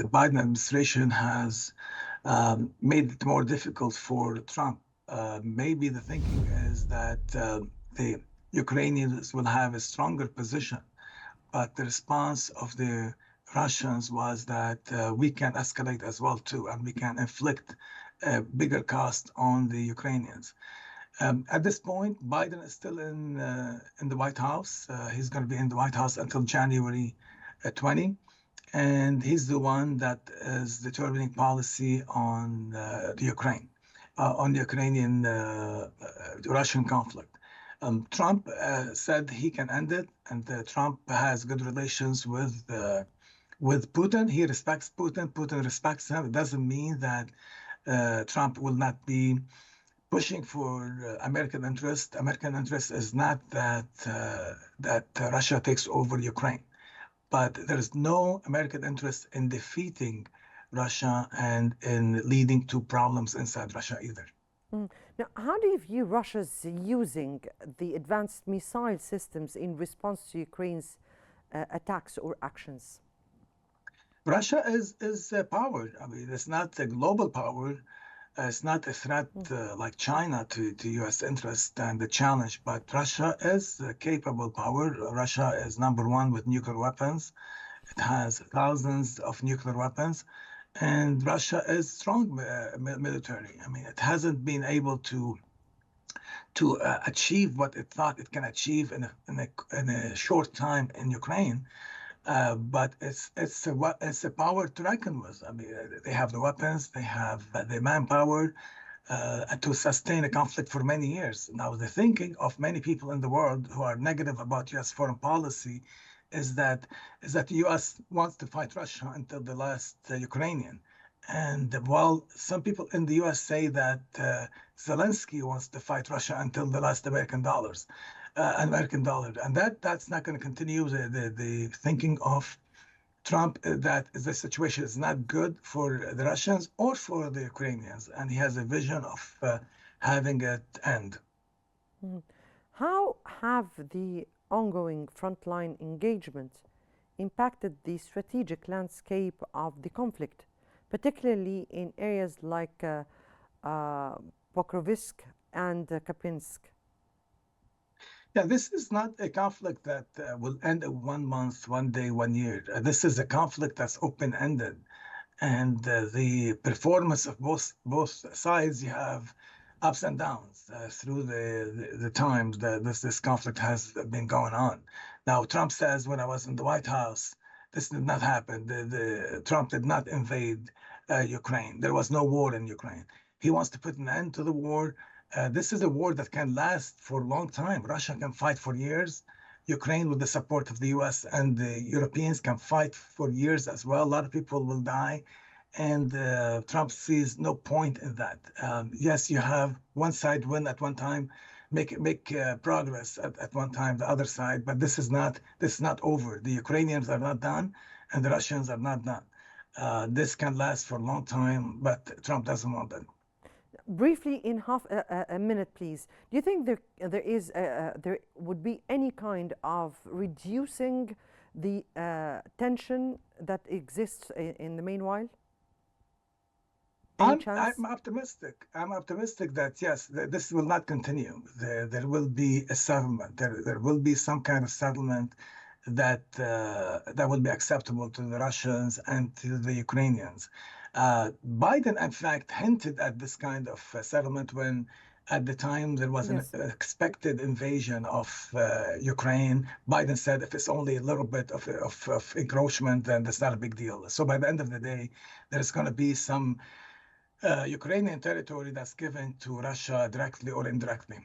the Biden administration has made it more difficult for Trump. Maybe the thinking is that the Ukrainians will have a stronger position, but the response of the Russians was that we can escalate as well too, and we can inflict a bigger cost on the Ukrainians. At this point, Biden is still in the White House. He's going to be in the White House until January 20, and he's the one that is determining policy on the Ukraine, on the Ukrainian-Russian conflict. Trump said he can end it, and Trump has good relations with Putin. He respects Putin. Putin respects him. It doesn't mean that Trump will not be pushing for American interest. American interest is not that Russia takes over Ukraine, but there is no American interest in defeating Russia and in leading to problems inside Russia either. Now, how do you view Russia's using the advanced missile systems in response to Ukraine's attacks or actions? Russia is a power. I mean, it's not a global power. It's not a threat like China to U.S. interest and the challenge, but Russia is a capable power. Russia is number one with nuclear weapons. It has thousands of nuclear weapons, and Russia is strong military. I mean, it hasn't been able to achieve what it thought it can achieve in a short time in Ukraine. But it's a power to reckon with. I mean, they have the weapons, they have the manpower to sustain a conflict for many years. Now, the thinking of many people in the world who are negative about U.S. foreign policy is that the U.S. wants to fight Russia until the last Ukrainian. And while some people in the U.S. say that Zelensky wants to fight Russia until the last American dollar, and that's not going to continue. The thinking of Trump that the situation is not good for the Russians or for the Ukrainians, and he has a vision of having it end. How have the ongoing frontline engagement impacted the strategic landscape of the conflict, particularly in areas like Pokrovsk and Kapinsk? Yeah, this is not a conflict that will end in 1 month, 1 day, 1 year. This is a conflict that's open-ended, and the performance of both sides, you have ups and downs through the times that this conflict has been going on. Now, Trump says, when I was in the White House, this did not happen. Trump did not invade Ukraine. There was no war in Ukraine. He wants to put an end to the war. This is a war that can last for a long time. Russia can fight for years. Ukraine, with the support of the U.S. and the Europeans, can fight for years as well. A lot of people will die. And Trump sees no point in that. Yes, you have one side win at one time, make progress at one time, the other side, but this is not over. The Ukrainians are not done, and the Russians are not done. This can last for a long time, but Trump doesn't want that. Briefly, in half a minute, please. Do you think there would be any kind of reducing the tension that exists in the meanwhile? I'm optimistic. I'm optimistic that yes, this will not continue. There will be a settlement. There will be some kind of settlement that will be acceptable to the Russians and to the Ukrainians. Biden, in fact, hinted at this kind of settlement when, at the time, there was an expected invasion of Ukraine. Biden said, if it's only a little bit of encroachment, then that's not a big deal. So by the end of the day, there's going to be some Ukrainian territory that's given to Russia directly or indirectly.